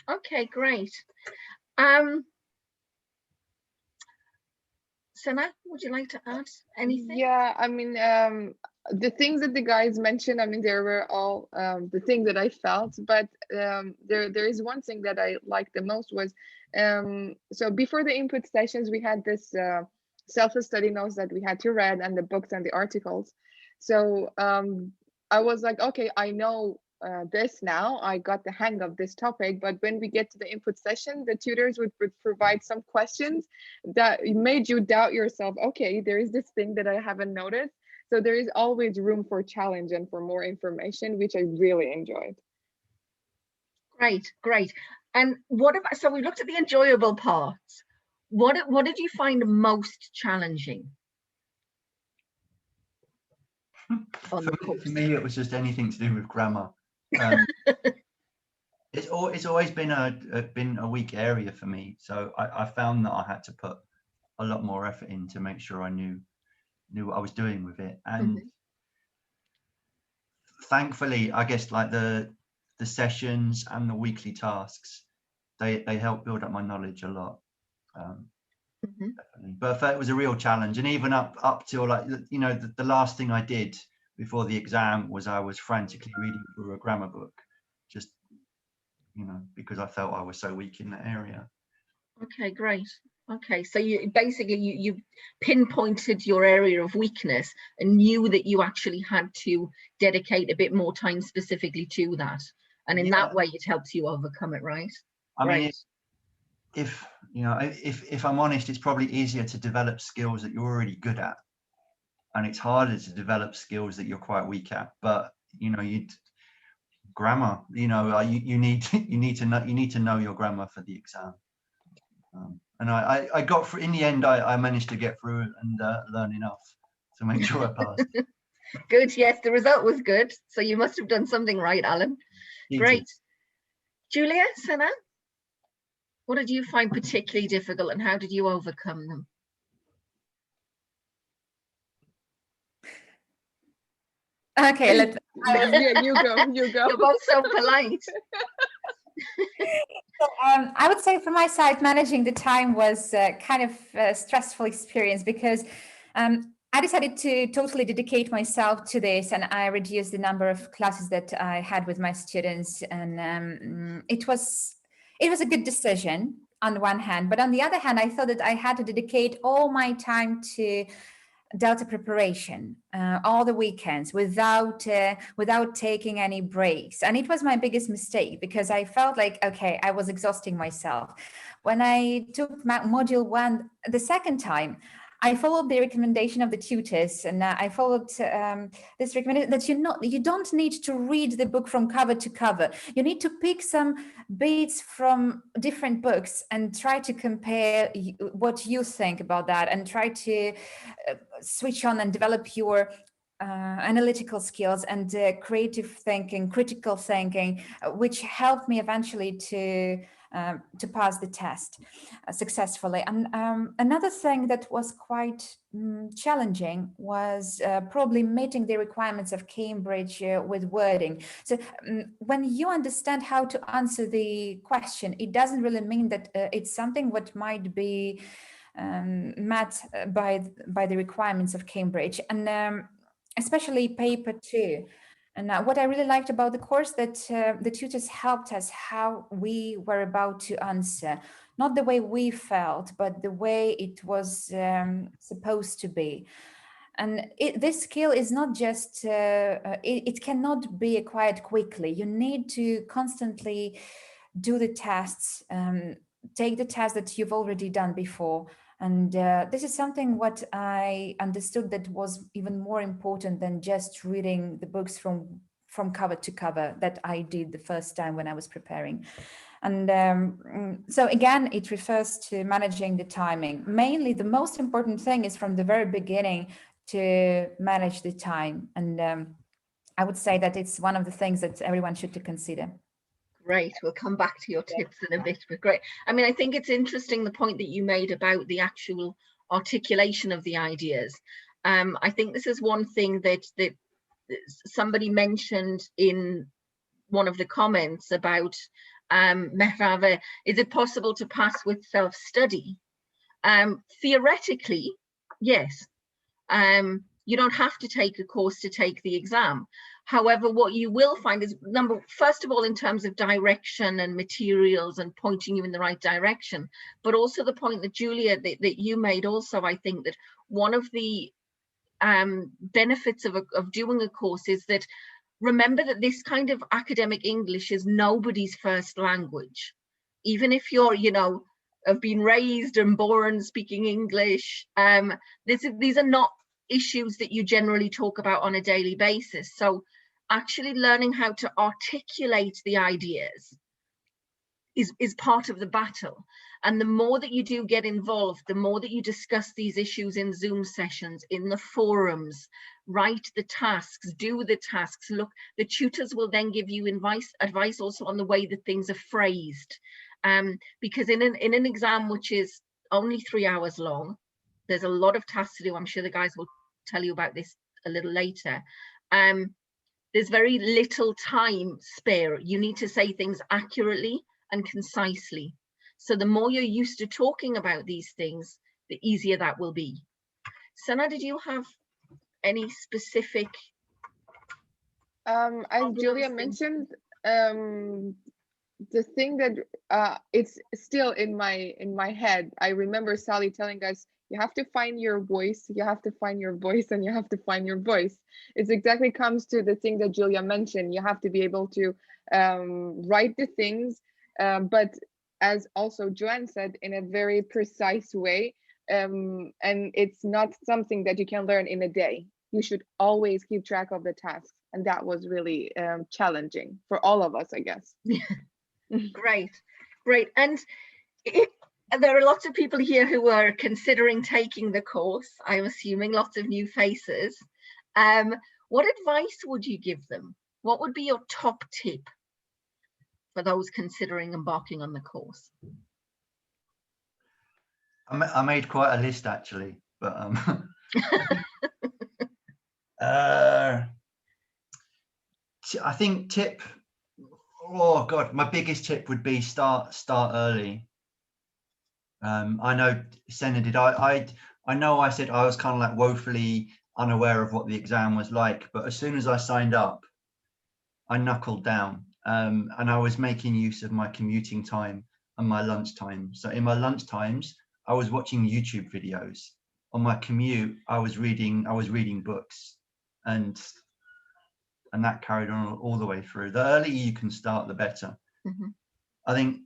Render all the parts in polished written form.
Okay, great. Sana, would you like to add anything? Yeah, I mean, the things that the guys mentioned, I mean, there were all the things that I felt, but there is one thing that I liked the most was so before the input sessions, we had this self-study notes that we had to read and the books and the articles. So I was like, okay, I know this now. I got the hang of this topic, but when we get to the input session, the tutors would provide some questions that made you doubt yourself. Okay, there is this thing that I haven't noticed. So there is always room for challenge and for more information, which I really enjoyed. Great, great. And what about, so we looked at the enjoyable parts. What did you find most challenging on the course? For me, it was just anything to do with grammar. It's always been a weak area for me. So I found that I had to put a lot more effort in to make sure I knew what I was doing with it. And thankfully, I guess like the sessions and the weekly tasks, they help build up my knowledge a lot. Definitely. But it was a real challenge, and even up till like, you know, the last thing I did before the exam was I was frantically reading through a grammar book, just, you know, because I felt I was so weak in that area. Okay, great. Okay, so you basically you pinpointed your area of weakness and knew that you actually had to dedicate a bit more time specifically to that, and in that way it helps you overcome it, right? I mean, if you know, if I'm honest, it's probably easier to develop skills that you're already good at, and it's harder to develop skills that you're quite weak at. But you know, grammar, you know, you need to know your grammar for the exam. And I got through. In the end, I managed to get through and learn enough to make sure I passed. Good. Yes, the result was good. So you must have done something right, Alan. Great. Julia, Sana, what did you find particularly difficult and how did you overcome them? Okay, yeah, you go. You're both so polite. I would say from my side, managing the time was kind of a stressful experience because I decided to totally dedicate myself to this, and I reduced the number of classes that I had with my students, and it was a good decision on the one hand, but on the other hand, I thought that I had to dedicate all my time to Delta preparation, all the weekends without taking any breaks. And it was my biggest mistake because I felt like, okay, I was exhausting myself. When I took module 1 the second time, I followed the recommendation of the tutors, and I followed this recommendation that you don't need to read the book from cover to cover. You need to pick some bits from different books and try to compare what you think about that, and try to switch on and develop your analytical skills and creative thinking, critical thinking, which helped me eventually to pass the test successfully. And another thing that was quite challenging was probably meeting the requirements of Cambridge with wording. So when you understand how to answer the question, it doesn't really mean that it's something what might be met by the requirements of Cambridge, and especially paper 2. And what I really liked about the course that the tutors helped us how we were about to answer, not the way we felt, but the way it was supposed to be. And this skill is not just, it cannot be acquired quickly. You need to constantly do the tests, take the tests that you've already done before. And this is something what I understood that was even more important than just reading the books from cover to cover that I did the first time when I was preparing. And so again, it refers to managing the timing. Mainly, the most important thing is from the very beginning to manage the time. And I would say that it's one of the things that everyone should consider. Great. We'll come back to your tips in a bit, but great. I mean, I think it's interesting the point that you made about the actual articulation of the ideas. I think this is one thing that somebody mentioned in one of the comments about Mehrave, is it possible to pass with self-study? Theoretically, yes. You don't have to take a course to take the exam. However, what you will find is, first of all, in terms of direction and materials and pointing you in the right direction, but also the point that Julia, that you made also, I think that one of the benefits of doing a course is that, remember that this kind of academic English is nobody's first language. Even if you're, you know, have been raised and born speaking English, these are not issues that you generally talk about on a daily basis. So actually learning how to articulate the ideas is part of the battle. And the more that you do get involved, the more that you discuss these issues in Zoom sessions, in the forums, write the tasks, do the tasks, look, the tutors will then give you advice also on the way that things are phrased. Because in an exam which is only 3 hours long, there's a lot of tasks to do. I'm sure the guys will tell you about this a little later. There's very little time spare. You need to say things accurately and concisely. So the more you're used to talking about these things, the easier that will be. Sana, did you have any specific? As Julia mentioned, the thing that it's still in my head. I remember Sally telling us, you have to find your voice, you have to find your voice, and you have to find your voice. It's exactly comes to the thing that Julia mentioned. You have to be able to write the things, but as also Joanne said, in a very precise way. And it's not something that you can learn in a day. You should always keep track of the tasks. And that was really challenging for all of us, I guess. Great. And there are lots of people here who are considering taking the course. I'm assuming lots of new faces. What advice would you give them? What would be your top tip for those considering embarking on the course? I made quite a list actually, but I think oh God, my biggest tip would be start early. I know Senna did. I know I said I was kind of like woefully unaware of what the exam was like, but as soon as I signed up, I knuckled down, and I was making use of my commuting time and my lunch time. So in my lunch times, I was watching YouTube videos. On my commute, I was reading books, and that carried on all the way through. The earlier you can start, the better. Mm-hmm. I think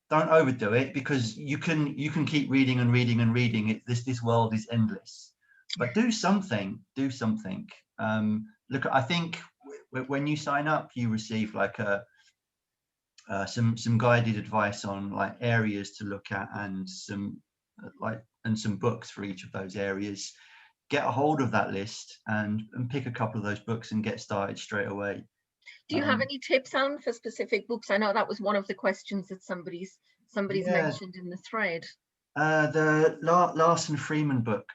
don't overdo it, because you can keep reading and reading and reading. This world is endless. But do something. Look, I think when you sign up, you receive like some guided advice on like areas to look at, and some books for each of those areas. Get a hold of that list and pick a couple of those books and get started straight away. Do you have any tips, Alan, for specific books? I know that was one of the questions that somebody's mentioned in the thread. The Larson Freeman book,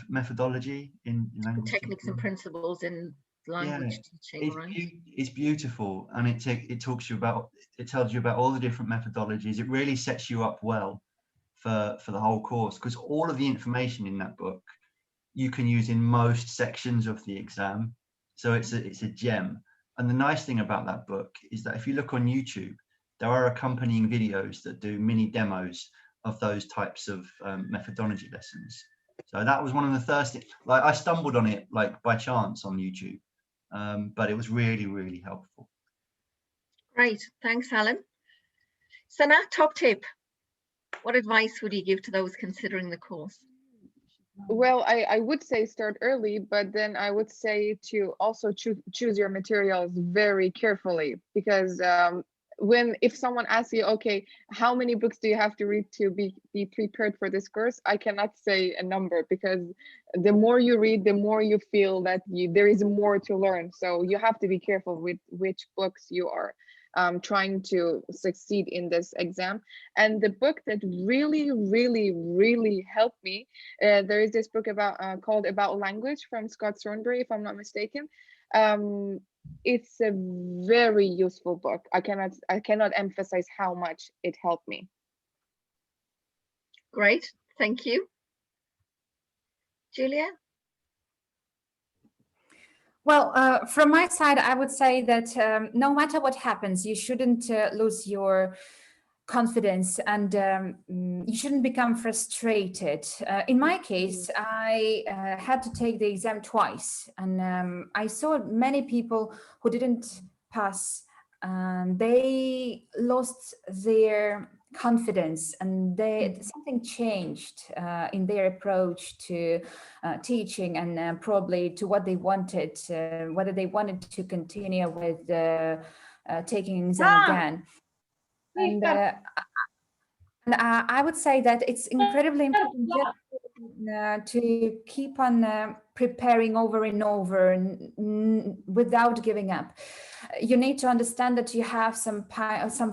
Methodology in Language Techniques and Principles in Language Teaching, right? It's beautiful, and it tells you about all the different methodologies. It really sets you up well for the whole course, because all of the information in that book you can use in most sections of the exam. So it's a gem. And the nice thing about that book is that if you look on YouTube, there are accompanying videos that do mini demos of those types of methodology lessons. So that was one of the first, like I stumbled on it like by chance on YouTube, but it was really, really helpful. Great, thanks, Alan. Sana, top tip. What advice would you give to those considering the course? Well, I would say start early, but then I would say to also choose your materials very carefully, because if someone asks you, okay, how many books do you have to read to be prepared for this course? I cannot say a number, because the more you read, the more you feel that there is more to learn. So you have to be careful with which books you are trying to succeed in this exam. And the book that really, really, really helped me, there is this book called About Language from Scott Thornberry, if I'm not mistaken. It's a very useful book. I cannot emphasize how much it helped me. Great, thank you. Julia? Well, from my side, I would say that no matter what happens, you shouldn't lose your confidence, and you shouldn't become frustrated. In my case, I had to take the exam twice, and I saw many people who didn't pass. They lost their confidence, and something changed in their approach to teaching, and probably to what they wanted, whether they wanted to continue with taking exam again. And I would say that it's incredibly important just to keep on preparing over and over without giving up. You need to understand that you have some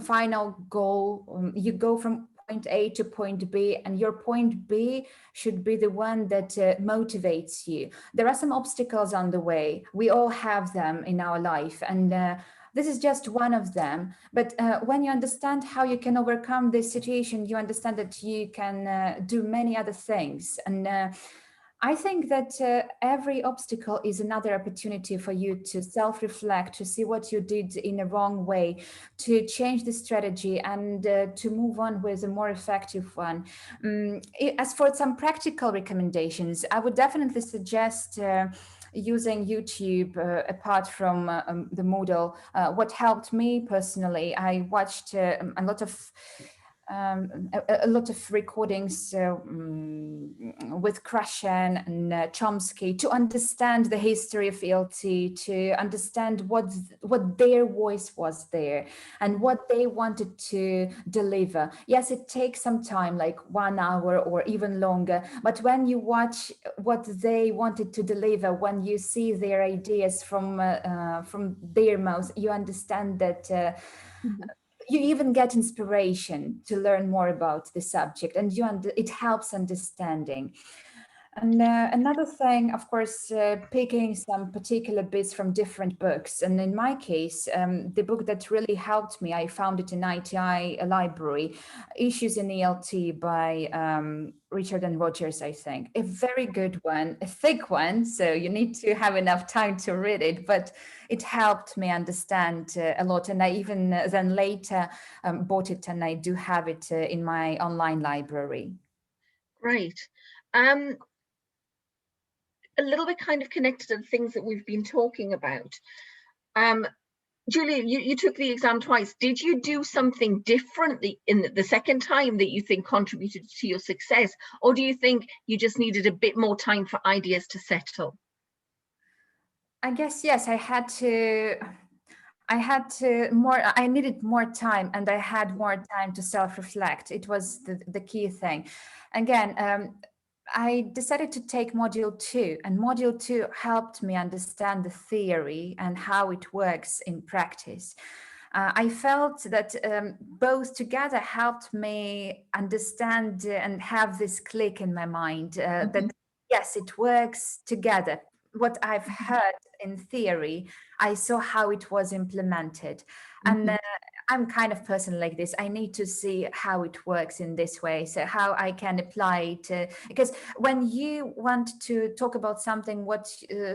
final goal. You go from point A to point B, and your point B should be the one that motivates you. There are some obstacles on the way. We all have them in our life, and this is just one of them. But when you understand how you can overcome this situation, you understand that you can do many other things. And I think that every obstacle is another opportunity for you to self-reflect, to see what you did in a wrong way, to change the strategy, and to move on with a more effective one. As for some practical recommendations, I would definitely suggest using YouTube apart from the Moodle. What helped me personally, I watched a lot of recordings with Krashen and Chomsky to understand the history of ELT, to understand what their voice was there and what they wanted to deliver. Yes, it takes some time, like 1 hour or even longer, but when you watch what they wanted to deliver, when you see their ideas from their mouth, you understand that you even get inspiration to learn more about the subject, and it helps understanding. And another thing, of course, picking some particular bits from different books. And in my case, the book that really helped me, I found it in ITI library, Issues in ELT by Richard and Rogers, I think. A very good one, a thick one, so you need to have enough time to read it, but it helped me understand a lot. And I even then later bought it, and I do have it in my online library. Great. A little bit kind of connected to the things that we've been talking about. Julia, you took the exam twice. Did you do something differently in the second time that you think contributed to your success? Or do you think you just needed a bit more time for ideas to settle? I guess, yes, I needed more time, and I had more time to self-reflect. It was the key thing. Again, I decided to take module 2, and module 2 helped me understand the theory and how it works in practice. I felt that both together helped me understand and have this click in my mind that yes, it works together. What I've heard in theory, I saw how it was implemented. And I'm kind of person like this. I need to see how it works in this way, so how I can apply it. Because when you want to talk about something, what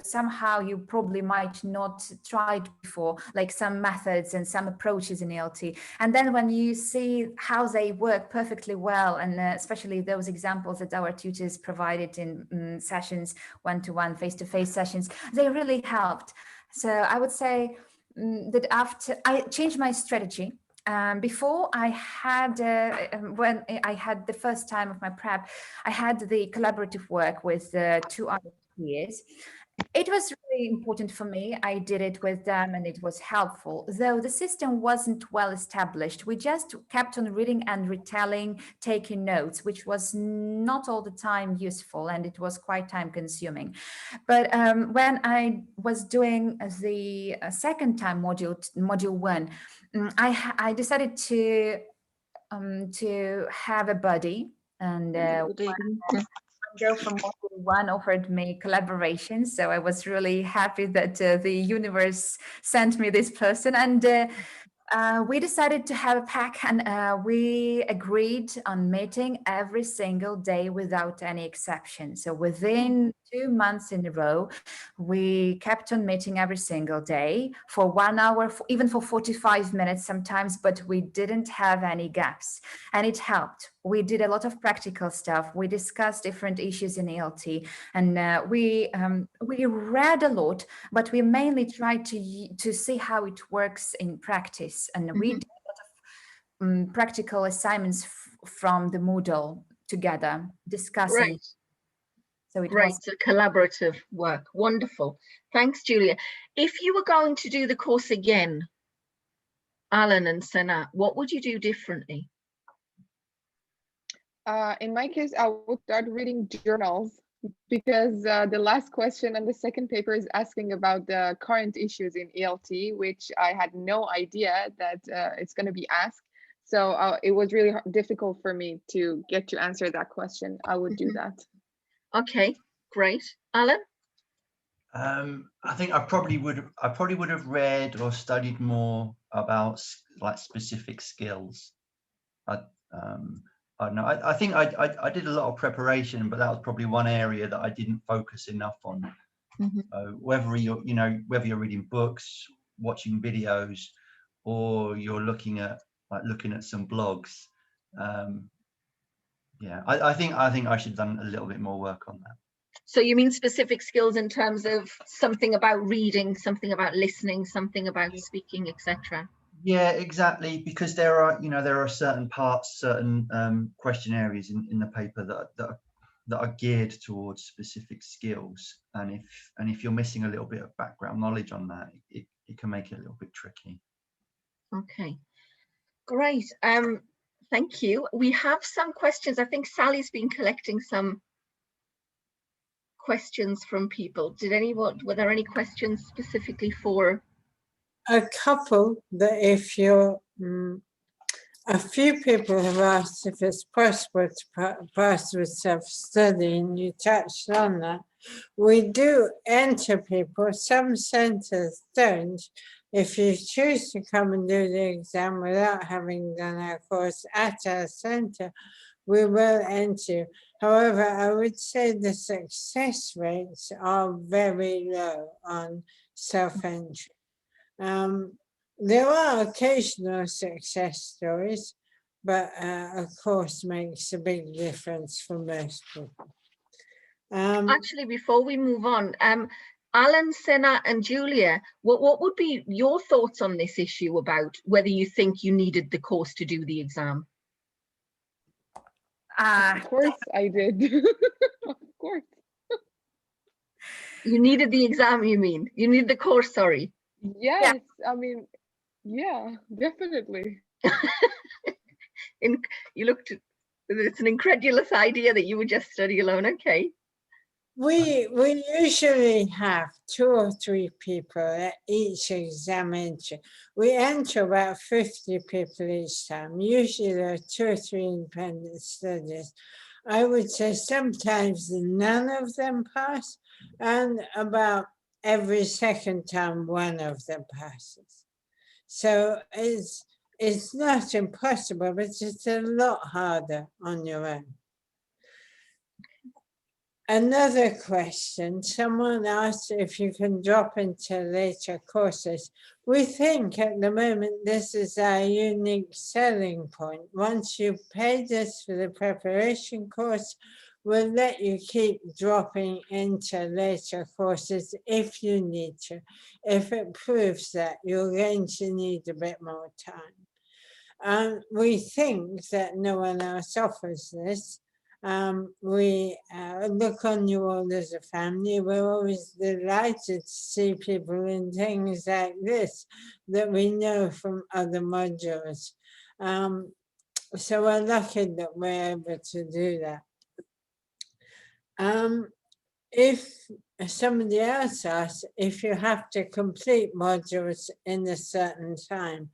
somehow you probably might not tried before, like some methods and some approaches in ELT, and then when you see how they work perfectly well, and especially those examples that our tutors provided in sessions, one-to-one, face-to-face sessions, they really helped. So I would say that after I changed my strategy, before I had, when I had the first time of my prep, I had the collaborative work with 2 other peers. It was really important for me. I did it with them, and it was helpful, though the system wasn't well established. We just kept on reading and retelling, taking notes, which was not all the time useful, and it was quite time consuming. But when I was doing the second time module 1, I decided to have a buddy, and girl from Module 1 offered me collaboration, so I was really happy that the universe sent me this person, and we decided to have a pack, and we agreed on meeting every single day without any exception. So within 2 months in a row, we kept on meeting every single day for 1 hour, even for 45 minutes sometimes, but we didn't have any gaps, and it helped. We did a lot of practical stuff. We discussed different issues in ELT, and we read a lot, but we mainly tried to see how it works in practice. And we did a lot of practical assignments from the Moodle together, discussing. Right. So it Great, was so collaborative work. Wonderful. Thanks, Julia. If you were going to do the course again, Alan and Senat, what would you do differently? In my case, I would start reading journals, because the last question on the second paper is asking about the current issues in ELT, which I had no idea that it's going to be asked. So it was really difficult for me to get to answer that question. I would do that. Okay, great. Alan? I think I probably would have read or studied more about like specific skills. I don't know. I think I did a lot of preparation, but that was probably one area that I didn't focus enough on. Whether you're reading books, watching videos, or you're looking at some blogs. Yeah, I think I should have done a little bit more work on that. So you mean specific skills in terms of something about reading, something about listening, something about speaking, etc. Yeah, exactly. Because there are certain parts, certain question areas in the paper that are geared towards specific skills, and if you're missing a little bit of background knowledge on that, it can make it a little bit tricky. Okay, great. Thank you. We have some questions. I think Sally's been collecting some questions from people. Were there any questions specifically for? A couple that if you're, a few people have asked if it's possible to pass with self-study, and you touched on that. We do enter people, some centres don't. If you choose to come and do the exam without having done our course at our centre, we will enter. However, I would say the success rates are very low on self-entry. There are occasional success stories, but a course makes a big difference for most people. Actually, before we move on, Alan, Senat and Julia, what would be your thoughts on this issue about whether you think you needed the course to do the exam? Of course I did. Of course. You needed the exam, you mean? You need the course, sorry. Yes, yeah. I mean, yeah, definitely. You looked, it's an incredulous idea that you would just study alone. Okay. We usually have 2 or 3 people at each exam entry. We enter about 50 people each time. Usually there are 2 or 3 independent studies. I would say sometimes none of them pass, and about every second time one of them passes. So it's not impossible, but it's a lot harder on your own. Another question, someone asked if you can drop into later courses. We think at the moment this is our unique selling point. Once you've paid us for the preparation course, we'll let you keep dropping into later courses if you need to, if it proves that you're going to need a bit more time. We think that no one else offers this. We look on you all as a family. We're always delighted to see people in things like this that we know from other modules. So we're lucky that we're able to do that. If somebody else asks if you have to complete modules in a certain time,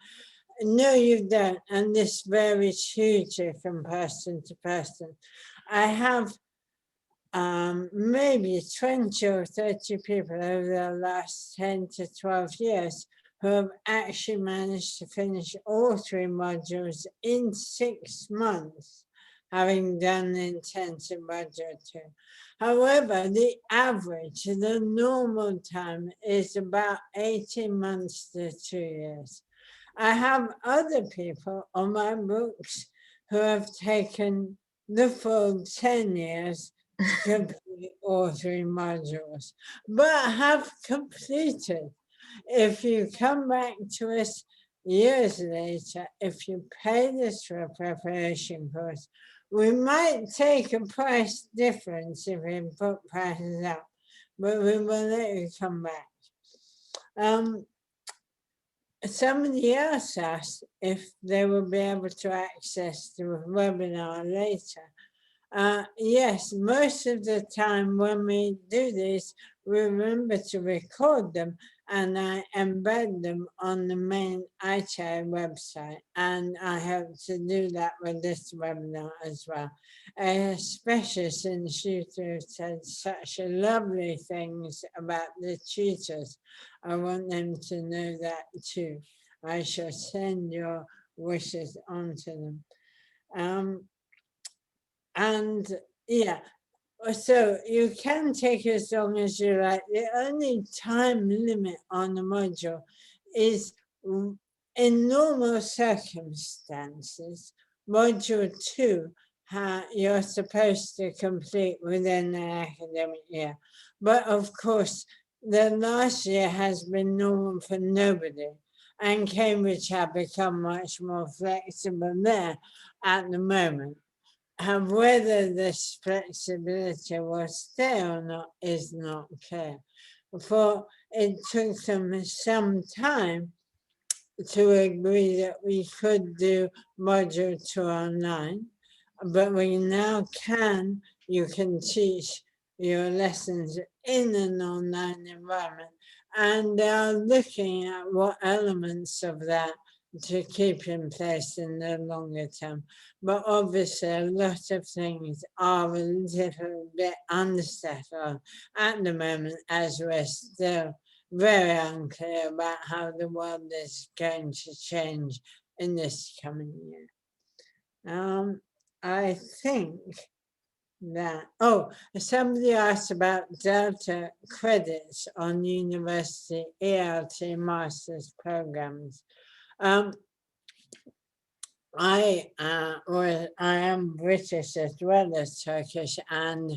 no, you don't, and this varies hugely from person to person. I have maybe 20 or 30 people over the last 10 to 12 years who have actually managed to finish all 3 modules in 6 months, having done the intensive module 2. However, the average, the normal time is about 18 months to 2 years. I have other people on my books who have taken the full 10 years to complete all 3 modules, but have completed. If you come back to us years later, if you pay this for a preparation course, we might take a price difference if we put prices up, but we will let you come back. Somebody else asked if they will be able to access the webinar later. Yes, most of the time when we do this, we remember to record them and I embed them on the main ITAE website. And I hope to do that with this webinar as well. Especially since you two said such lovely things about the tutors. I want them to know that too. I shall send your wishes on to them. And yeah, so you can take as long as you like. The only time limit on the module is in normal circumstances, module 2, you're supposed to complete within the academic year. But of course, the last year has been normal for nobody. And Cambridge have become much more flexible there at the moment. Whether this flexibility will stay or not is not clear. For it took them some time to agree that we could do module 2 online, but we now can, you can teach your lessons in an online environment, and they are looking at what elements of that to keep in place in the longer term. But obviously a lot of things are a little bit unsettled at the moment, as we're still very unclear about how the world is going to change in this coming year. I think that, somebody asked about Delta credits on university ELT master's programs. I am British as well as Turkish, and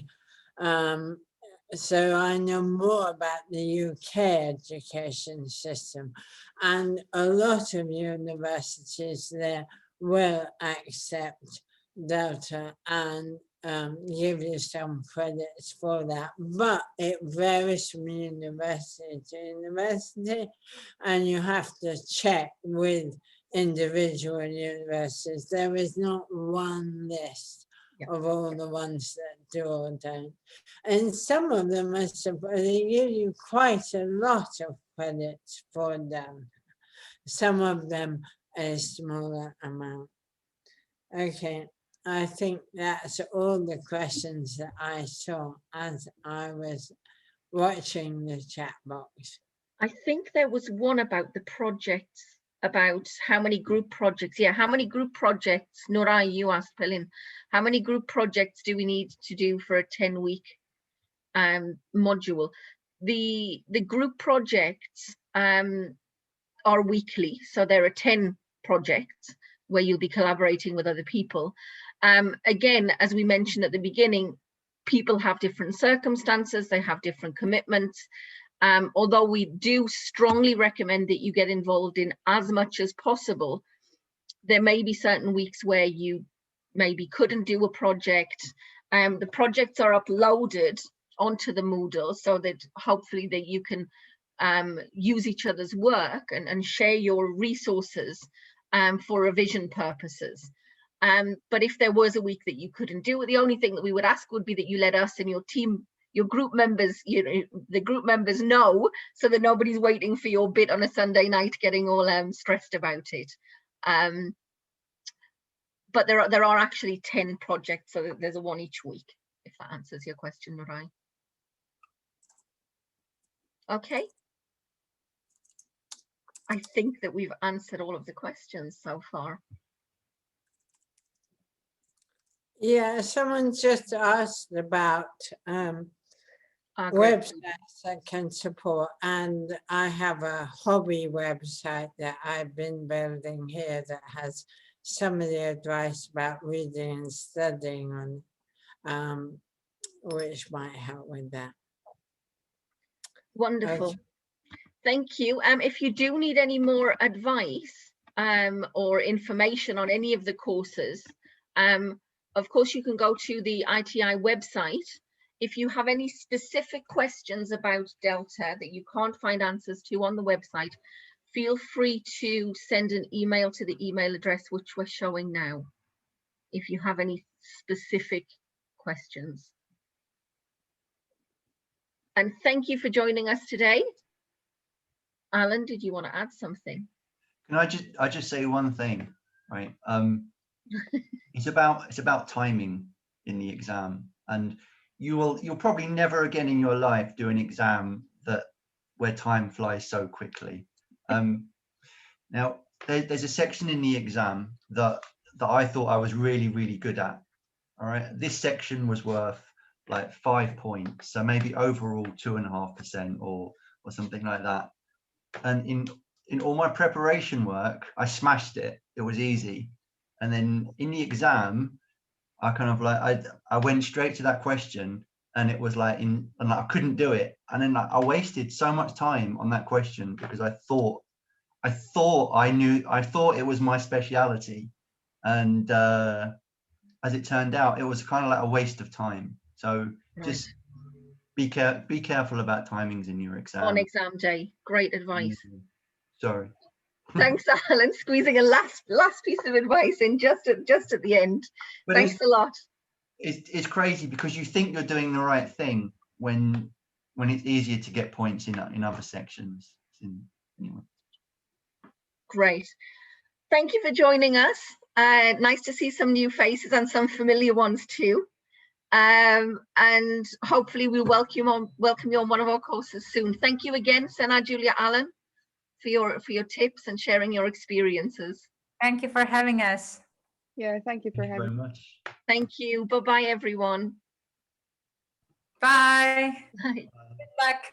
so I know more about the UK education system, and a lot of universities there will accept Delta and give you some credits for that, but it varies from university to university, and you have to check with individual universities. There is not one list of all the ones that do or don't. And some of them, they give you quite a lot of credits for them. Some of them a smaller amount. Okay, I think that's all the questions that I saw as I was watching the chat box. I think there was one about the projects, about how many group projects. Yeah, how many group projects, Nurai, you asked Pelin, how many group projects do we need to do for a 10-week module? The group projects are weekly, so there are 10 projects where you'll be collaborating with other people. Again, as we mentioned at the beginning, people have different circumstances, they have different commitments. Although we do strongly recommend that you get involved in as much as possible, there may be certain weeks where you maybe couldn't do a project. The projects are uploaded onto the Moodle so that hopefully that you can use each other's work and share your resources for revision purposes. But if there was a week that you couldn't do it, the only thing that we would ask would be that you let us and your team, your group members, the group members know, so that nobody's waiting for your bit on a Sunday night getting all stressed about it. But there are actually 10 projects, so there's a one each week. if that answers your question, Marai. Okay. I think that we've answered all of the questions so far. Yeah, someone just asked about Great. websites that can support, and I have a hobby website that I've been building here that has some of the advice about reading and studying on, which might help with that. Wonderful. Okay. Thank you. If you do need any more advice or information on any of the courses, of course, you can go to the ITI website. If you have any specific questions about Delta that you can't find answers to on the website, feel free to send an email to the email address which we're showing now, if you have any specific questions. And thank you for joining us today. Alan, did you want to add something? Can I just say one thing, right? It's about timing in the exam, and you'll probably never again in your life do an exam where time flies so quickly. Now there's a section in the exam that I thought I was really good at. All right, this section was worth like 5 points, so maybe overall 2.5% or something like that. And in all my preparation work, I smashed it. It was easy. And then in the exam, I kind of like I went straight to that question, and it was like and I couldn't do it. And then I wasted so much time on that question because I thought it was my speciality, and as it turned out, it was kind of like a waste of time. So just be careful about timings in your exam. On exam day. Great advice. Sorry. Thanks, Alan, squeezing a last piece of advice in just at the end. But Thanks a lot. It's crazy because you think you're doing the right thing when it's easier to get points in other sections. Anyway. Great. Thank you for joining us. Nice to see some new faces and some familiar ones too. And hopefully we'll welcome you on one of our courses soon. Thank you again, Sena Julia Allen, for your tips and sharing your experiences. Thank you for having us. Yeah, thank you for Thank you having very much. Thank you. Bye-bye, everyone. Bye. Bye. Good luck.